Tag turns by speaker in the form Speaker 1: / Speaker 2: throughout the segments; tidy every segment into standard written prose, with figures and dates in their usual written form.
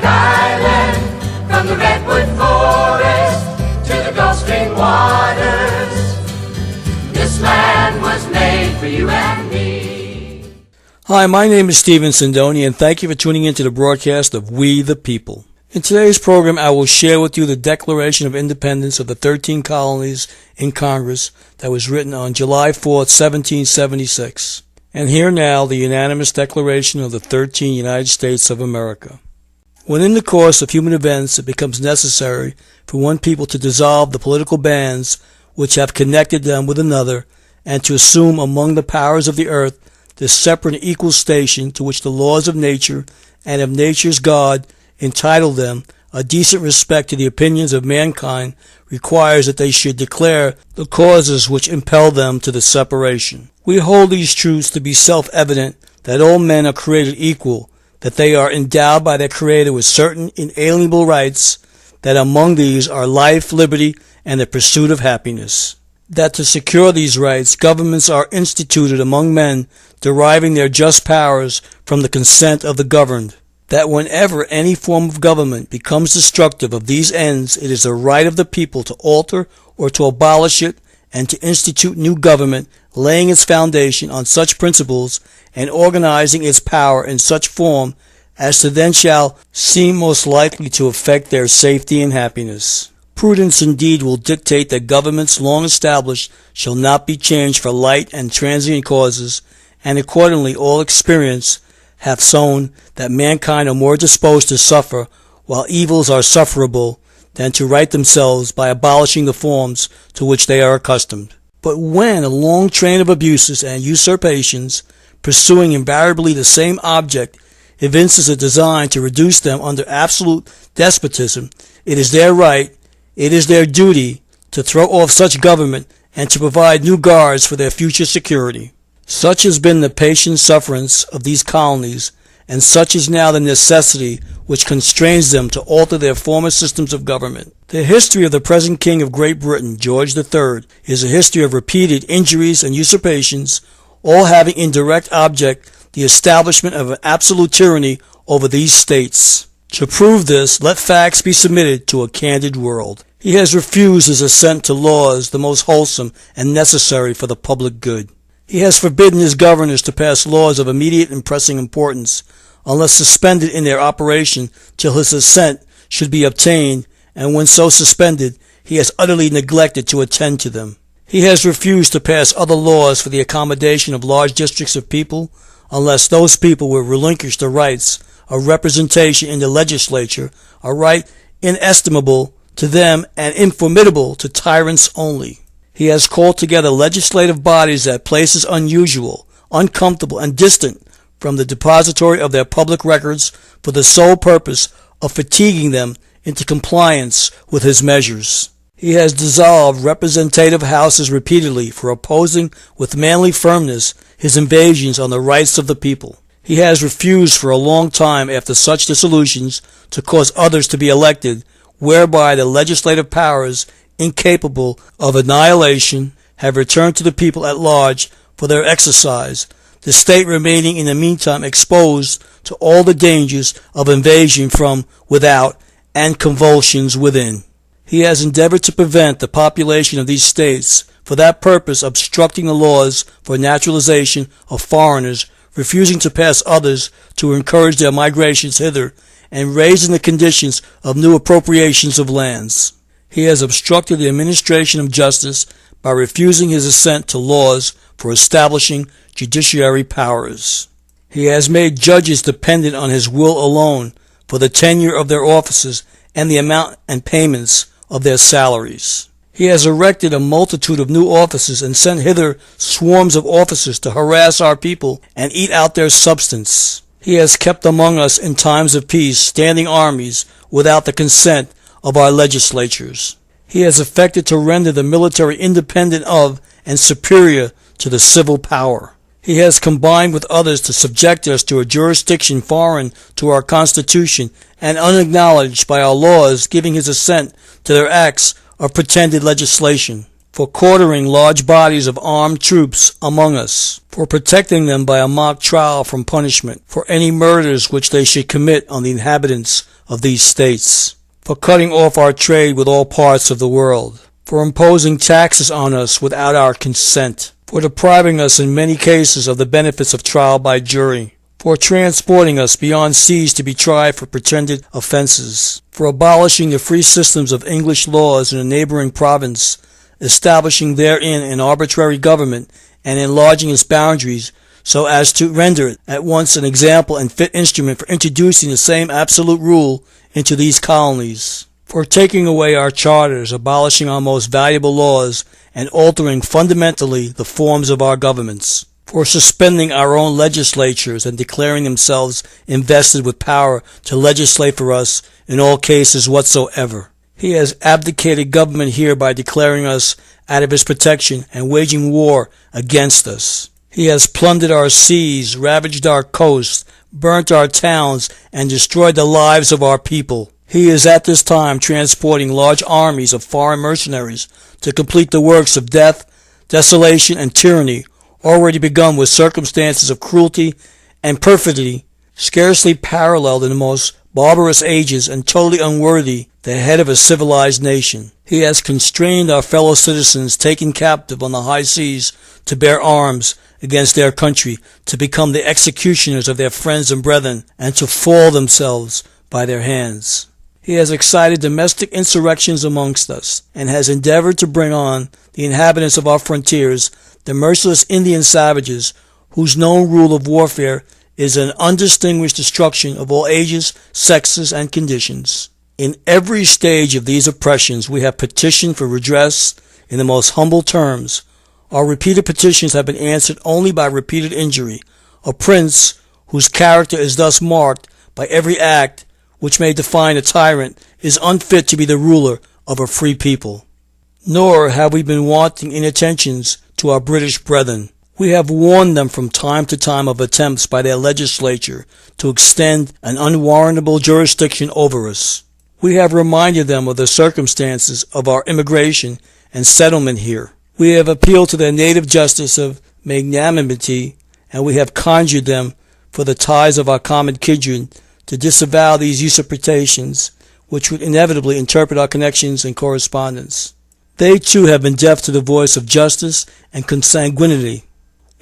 Speaker 1: island, from the redwood forest to the Gulf Stream waters. This land was made for you and me.
Speaker 2: Hi, my name is Sindoni, and thank you for tuning in to the broadcast of We the People. In today's program, I will share with you the Declaration of Independence of the 13 colonies in Congress that was written on July 4th, 1776. And here now the unanimous declaration of the 13 United States of America. When in the course of human events it becomes necessary for one people to dissolve the political bands which have connected them with another, and to assume among the powers of the earth the separate and equal station to which the laws of nature and of nature's God entitle them, a decent respect to the opinions of mankind requires that they should declare the causes which impel them to the separation. We hold these truths to be self-evident, that all men are created equal, that they are endowed by their Creator with certain inalienable rights, that among these are life, liberty, and the pursuit of happiness. That to secure these rights, governments are instituted among men, deriving their just powers from the consent of the governed. That whenever any form of government becomes destructive of these ends, it is the right of the people to alter or to abolish it, and to institute new government, laying its foundation on such principles and organizing its power in such form as to then shall seem most likely to affect their safety and happiness. Prudence indeed will dictate that governments long established shall not be changed for light and transient causes, and accordingly all experience hath shown that mankind are more disposed to suffer while evils are sufferable than to right themselves by abolishing the forms to which they are accustomed. But when a long train of abuses and usurpations, pursuing invariably the same object, evinces a design to reduce them under absolute despotism, it is their right, it is their duty, to throw off such government and to provide new guards for their future security. Such has been the patient sufferance of these colonies, and such is now the necessity which constrains them to alter their former systems of government. The history of the present King of Great Britain, George III, is a history of repeated injuries and usurpations, all having in direct object the establishment of an absolute tyranny over these states. To prove this, let facts be submitted to a candid world. He has refused his assent to laws the most wholesome and necessary for the public good. He has forbidden his governors to pass laws of immediate and pressing importance, unless suspended in their operation till his assent should be obtained, and when so suspended, he has utterly neglected to attend to them. He has refused to pass other laws for the accommodation of large districts of people, unless those people will relinquish the rights of representation in the legislature, a right inestimable to them and informidable to tyrants only. He has called together legislative bodies at places unusual, uncomfortable, and distant from the depository of their public records for the sole purpose of fatiguing them into compliance with his measures. He has dissolved representative houses repeatedly for opposing with manly firmness his invasions on the rights of the people. He has refused for a long time after such dissolutions to cause others to be elected, whereby the legislative powers, incapable of annihilation, have returned to the people at large for their exercise, the state remaining in the meantime exposed to all the dangers of invasion from without and convulsions within. He has endeavored to prevent the population of these states, for that purpose obstructing the laws for naturalization of foreigners, refusing to pass others to encourage their migrations hither, and raising the conditions of new appropriations of lands. He has obstructed the administration of justice by refusing his assent to laws for establishing judiciary powers. He has made judges dependent on his will alone for the tenure of their offices and the amount and payments of their salaries. He has erected a multitude of new offices and sent hither swarms of officers to harass our people and eat out their substance. He has kept among us in times of peace standing armies without the consent of our legislatures. He has affected to render the military independent of and superior to the civil power. He has combined with others to subject us to a jurisdiction foreign to our Constitution and unacknowledged by our laws, giving his assent to their acts of pretended legislation. for quartering large bodies of armed troops among us, for protecting them by a mock trial from punishment, for any murders which they should commit on the inhabitants of these states, for cutting off our trade with all parts of the world, for imposing taxes on us without our consent, for depriving us in many cases of the benefits of trial by jury, for transporting us beyond seas to be tried for pretended offenses, for abolishing the free systems of English laws in a neighboring province, establishing therein an arbitrary government, and enlarging its boundaries so as to render it at once an example and fit instrument for introducing the same absolute rule into these colonies, for taking away our charters, abolishing our most valuable laws, and altering fundamentally the forms of our governments, for suspending our own legislatures and declaring themselves invested with power to legislate for us in all cases whatsoever. He has abdicated government here by declaring us out of his protection and waging war against us. He has plundered our seas, ravaged our coasts, burnt our towns, and destroyed the lives of our people. He is at this time transporting large armies of foreign mercenaries to complete the works of death, desolation, and tyranny already begun with circumstances of cruelty and perfidy scarcely paralleled in the most barbarous ages and totally unworthy the head of a civilized nation. He has constrained our fellow citizens taken captive on the high seas to bear arms against their country, to become the executioners of their friends and brethren, and to fall themselves by their hands. He has excited domestic insurrections amongst us, and has endeavored to bring on the inhabitants of our frontiers, the merciless Indian savages, whose known rule of warfare is an undistinguished destruction of all ages, sexes, and conditions. In every stage of these oppressions we have petitioned for redress in the most humble terms. Our repeated petitions have been answered only by repeated injury. A prince whose character is thus marked by every act which may define a tyrant is unfit to be the ruler of a free people. Nor have we been wanting in attentions to our British brethren. We have warned them from time to time of attempts by their legislature to extend an unwarrantable jurisdiction over us. We have reminded them of the circumstances of our immigration and settlement here. We have appealed to their native justice of magnanimity, and we have conjured them, for the ties of our common kindred, to disavow these usurpations, which would inevitably interpret our connections and correspondence. They too have been deaf to the voice of justice and consanguinity.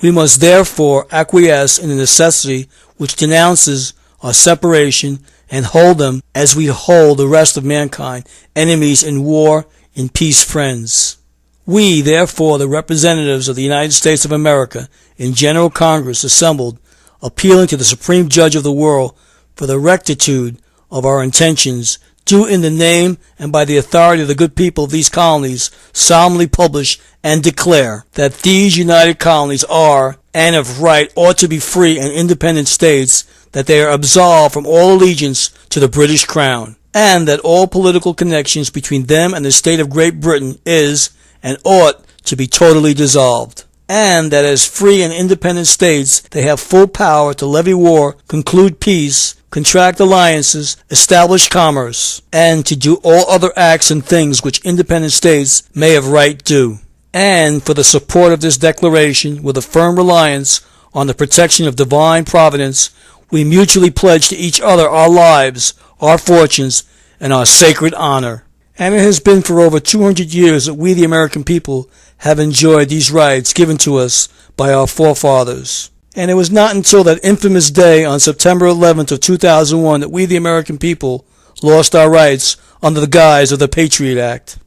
Speaker 2: We must therefore acquiesce in the necessity which denounces our separation, and hold them, as we hold the rest of mankind, enemies in war, in peace friends. We, therefore, the representatives of the United States of America, in General Congress assembled, appealing to the Supreme Judge of the world for the rectitude of our intentions, do in the name and by the authority of the good people of these colonies solemnly publish and declare that these united colonies are, and of right ought to be free and independent states, that they are absolved from all allegiance to the British Crown, and that all political connections between them and the state of Great Britain is, and ought to be totally dissolved, and that as free and independent states they have full power to levy war, conclude peace, contract alliances, establish commerce, and to do all other acts and things which independent states may of right do. And for the support of this declaration, with a firm reliance on the protection of divine providence, we mutually pledge to each other our lives, our fortunes, and our sacred honor. And it has been for over 200 years that we, the American people, have enjoyed these rights given to us by our forefathers. And it was not until that infamous day on September 11th of 2001 that we, the American people, lost our rights under the guise of the Patriot Act.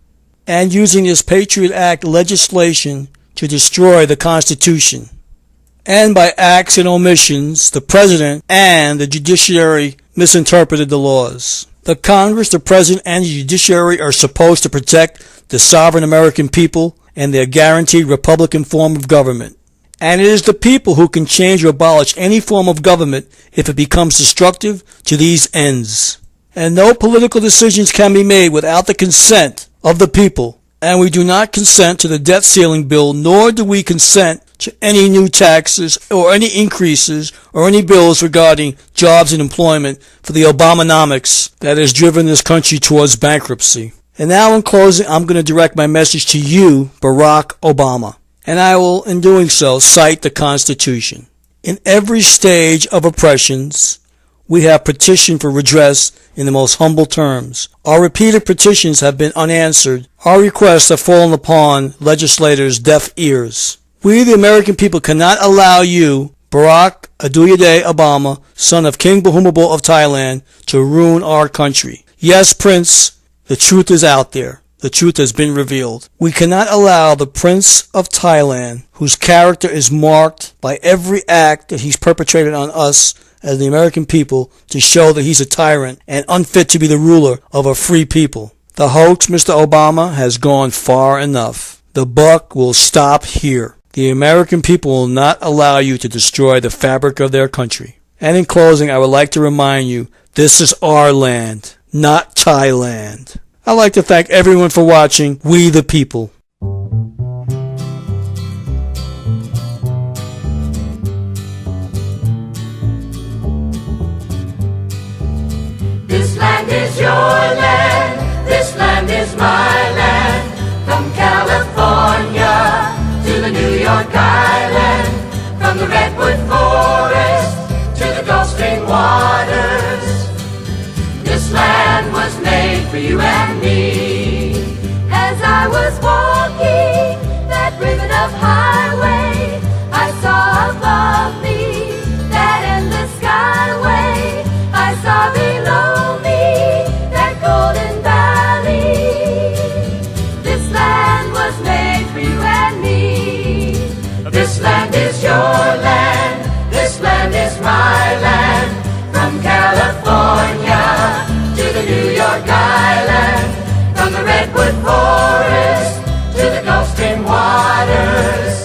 Speaker 2: And using this Patriot Act legislation to destroy the Constitution. And by acts and omissions, the President and the Judiciary misinterpreted the laws. The Congress, the President, and the Judiciary are supposed to protect the sovereign American people and their guaranteed Republican form of government. And it is the people who can change or abolish any form of government if it becomes destructive to these ends. And no political decisions can be made without the consent of the people. And we do not consent to the debt ceiling bill, nor do we consent to any new taxes or any increases or any bills regarding jobs and employment for the Obamonomics that has driven this country towards bankruptcy. And now in closing, I'm going to direct my message to you, Barack Obama. And I will, in doing so, cite the Constitution. In every stage of oppressions, we have petitioned for redress in the most humble terms. Our repeated petitions have been unanswered. Our requests have fallen upon legislators' deaf ears. We, the American people, cannot allow you, Barack Aduyade Obama, son of King Bhumibol of Thailand, to ruin our country. Yes, Prince, the truth is out there. The truth has been revealed. We cannot allow the Prince of Thailand, whose character is marked by every act that he's perpetrated on us as the American people, to show that he's a tyrant and unfit to be the ruler of a free people. The hoax, Mr. Obama, has gone far enough. The buck will stop here. The American people will not allow you to destroy the fabric of their country. And in closing, I would like to remind you, this is our land, not Thailand. I'd like to thank everyone for watching We the People.
Speaker 1: This land is your land, this land is my land. From California to the New York Island, from the redwood forest to the Gulf Stream waters. This land was made for you and me. As I was walking that ribbon of highway, I saw above me that endless skyway. I saw below me that golden valley. This land was made for you and me. This land is your land, this land is my land. From California to the New York Island, from the redwood forest to the Gulf Stream waters.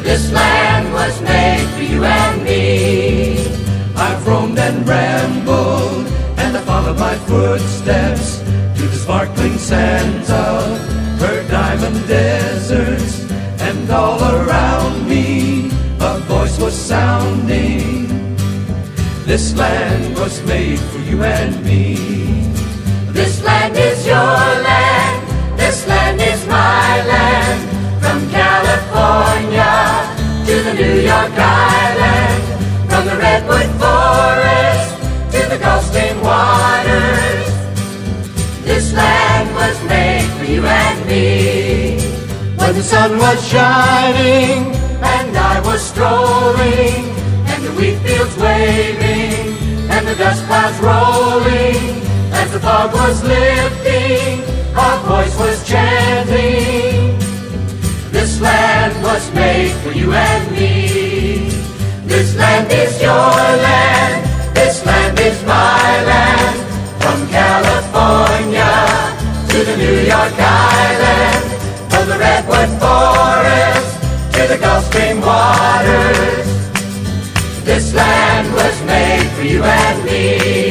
Speaker 1: This land was made for you and me. I've roamed and rambled, and I followed my footsteps to the sparkling sands of her diamond deserts. And all around me a voice was sounding. This land was made for you and me. This land is your land, this land is my land. From California to the New York Island, from the redwood forest to the Gulf Stream waters. This land was made for you and me. When the sun was shining and I was strolling, and the wheat fields waving and the dust clouds rolling, as the fog was lifting, our voice was chanting. This land was made for you and me. This land is your land, this land is my land. From California to the New York Island, from the redwood forest to the Gulf Stream waters. This land was made for you and me.